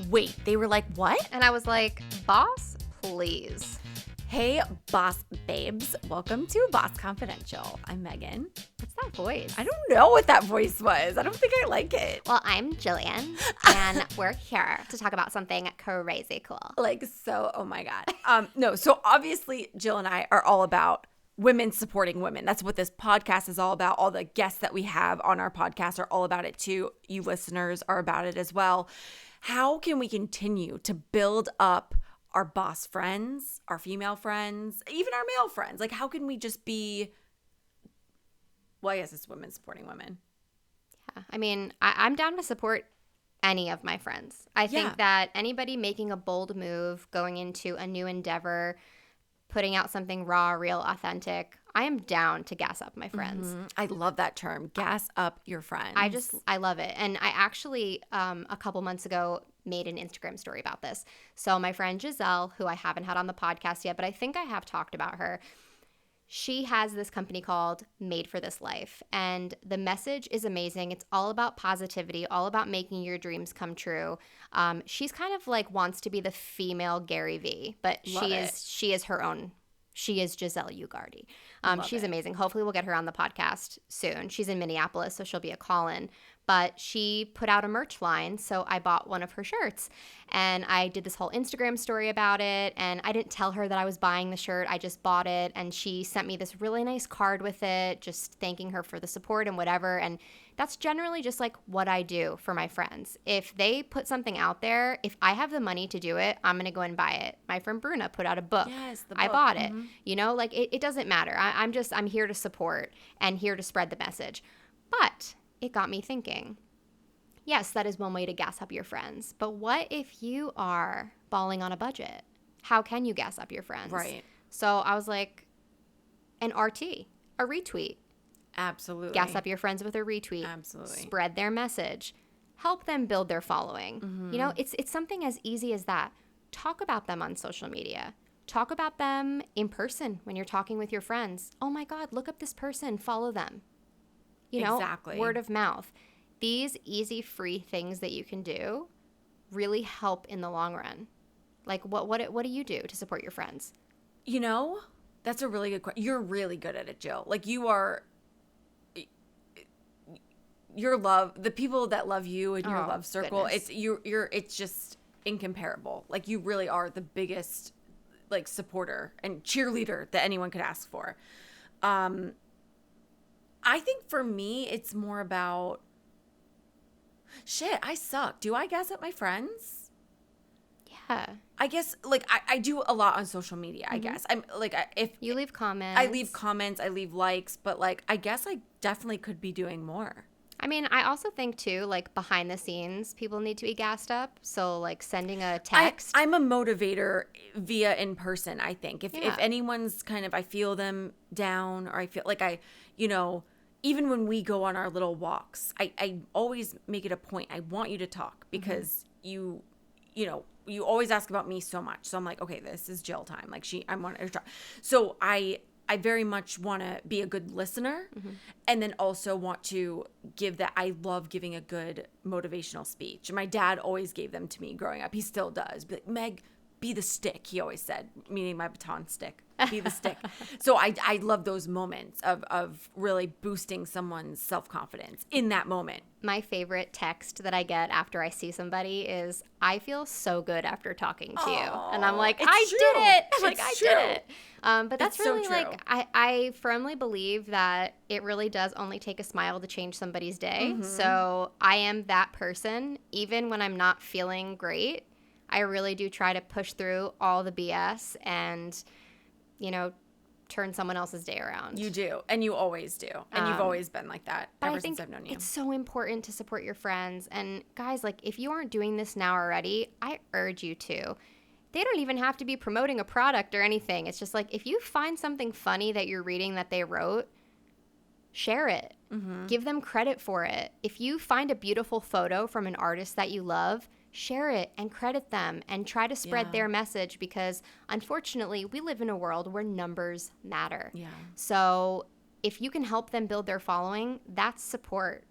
Wait, they were like, what? And I was like, boss, please. Hey, boss babes. Welcome to Boss Confidential. I'm Megan. What's that voice? I don't know what that voice was. I don't think I like it. Well, I'm Jillian, and we're here to talk about something crazy cool. Like, so, oh my God. No, so obviously Jill and I are all about women supporting women. That's what this podcast is all about. All the guests that we have on our podcast are all about it too. You listeners are about it as well. How can we continue to build up our boss friends, our female friends, even our male friends? Like, how can we just be, well, I guess it's women supporting women. Yeah, I mean, I'm down to support any of my friends. I think that anybody making a bold move, going into a new endeavor, putting out something raw, real, authentic, I am down to gas up my friends. Mm-hmm. I love that term, gas up your friends. I love it. And I actually, a couple months ago, made an Instagram story about this. So my friend Giselle, who I haven't had on the podcast yet, but I think I have talked about her, she has this company called Made for This Life. And the message is amazing. It's all about positivity, all about making your dreams come true. She's kind of like wants to be the female Gary Vee, but she is her own. She is Giselle Ugardi. She's amazing. Hopefully we'll get her on the podcast soon. She's in Minneapolis, so she'll be a call-in. But she put out a merch line, so I bought one of her shirts. And I did this whole Instagram story about it, and I didn't tell her that I was buying the shirt. I just bought it, and she sent me this really nice card with it, just thanking her for the support and whatever. And that's generally just like what I do for my friends. If they put something out there, if I have the money to do it, I'm going to go and buy it. My friend Bruna put out a book. Yes, the book. I bought it. You know, like it doesn't matter. I'm here to support and here to spread the message. But it got me thinking. Yes, that is one way to gas up your friends. But what if you are balling on a budget? How can you gas up your friends? Right. So I was like, an RT, a retweet. Absolutely. Gas up your friends with a retweet. Absolutely. Spread their message. Help them build their following. Mm-hmm. You know, it's something as easy as that. Talk about them on social media. Talk about them in person when you're talking with your friends. Oh my God, look up this person. Follow them. You know, exactly. Word of mouth. These easy, free things that you can do really help in the long run. Like, what do you do to support your friends? You know, that's a really good question. You're really good at it, Jill. Like, the people that love you in your love circle, goodness. it's just incomparable. Like, you really are the biggest, like, supporter and cheerleader that anyone could ask for. I think for me, it's more about, shit, I suck. Do I gas up my friends? Yeah. I guess, like, I do a lot on social media, I guess. I'm, like, if You leave comments. I leave comments, I leave likes, but, like, I guess I definitely could be doing more. I mean, I also think, too, like, behind the scenes, people need to be gassed up. So, like, sending a text. I'm a motivator via in person, I think. If anyone's kind of, I feel them down, or I feel like even when we go on our little walks, I always make it a point. I want you to talk because you always ask about me so much. So I'm like, okay, this is Jill time. Like I want to talk. So I very much want to be a good listener and then also want to give that. I love giving a good motivational speech. And my dad always gave them to me growing up. He still does. Be like, Meg, be the stick, he always said, meaning my baton stick. Be the stick. So I love those moments of really boosting someone's self-confidence in that moment. My favorite text that I get after I see somebody is, I feel so good after talking to you. And I'm like, I did it. Like, I did it. But that's really like, I firmly believe that it really does only take a smile to change somebody's day. So I am that person, even when I'm not feeling great. I really do try to push through all the BS and, turn someone else's day around. You do. And you always do. And you've always been like that ever since I've known you. It's so important to support your friends. And guys, like, if you aren't doing this now already, I urge you to. They don't even have to be promoting a product or anything. It's just like, if you find something funny that you're reading that they wrote, share it. Give them credit for it. If you find a beautiful photo from an artist that you love, share it and credit them and try to spread their message, because unfortunately we live in a world where numbers matter. Yeah. So if you can help them build their following, that's support.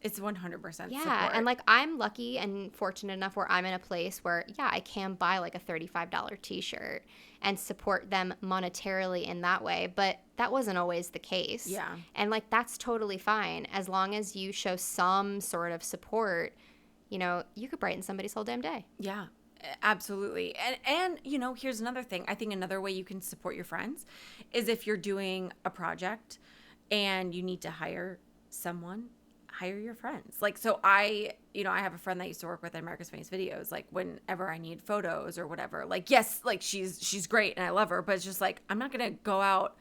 It's 100% Yeah, support. and like I'm lucky and fortunate enough where I'm in a place where, yeah, I can buy like a $35 t-shirt and support them monetarily in that way, but that wasn't always the case. Yeah. And like that's totally fine as long as you show some sort of support, you know, you could brighten somebody's whole damn day. Yeah. Absolutely. And you know, here's another thing. I think another way you can support your friends is if you're doing a project and you need to hire someone, hire your friends. Like, so I have a friend that used to work with America's Funniest Videos. Like, whenever I need photos or whatever, like, yes, like she's great and I love her, but it's just like, I'm not going to go out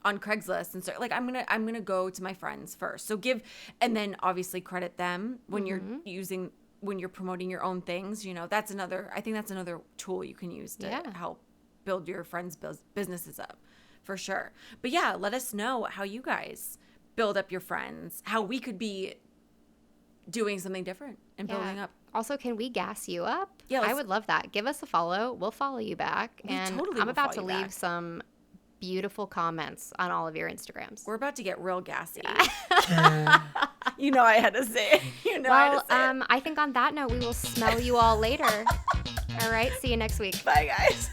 on Craigslist and start, like, I'm going to go to my friends first. So and then obviously credit them when when you're promoting your own things, you know, I think that's another tool you can use to help build your friends' businesses up, for sure. But yeah, let us know how you guys build up your friends, how we could be doing something different and building up. Also, can we gas you up? Yeah, I would love that. Give us a follow. We'll follow you back. And I'm about to leave some beautiful comments on all of your Instagrams. We're about to get real gassy. You know I had to say it. I think on that note, we will smell you all later. All right. See you next week. Bye, guys.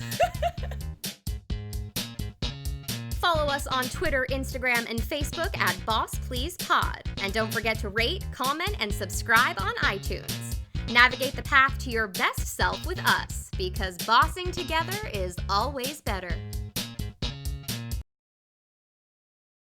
Follow us on Twitter, Instagram, and Facebook at Boss Please Pod. And don't forget to rate, comment, and subscribe on iTunes. Navigate the path to your best self with us, because bossing together is always better.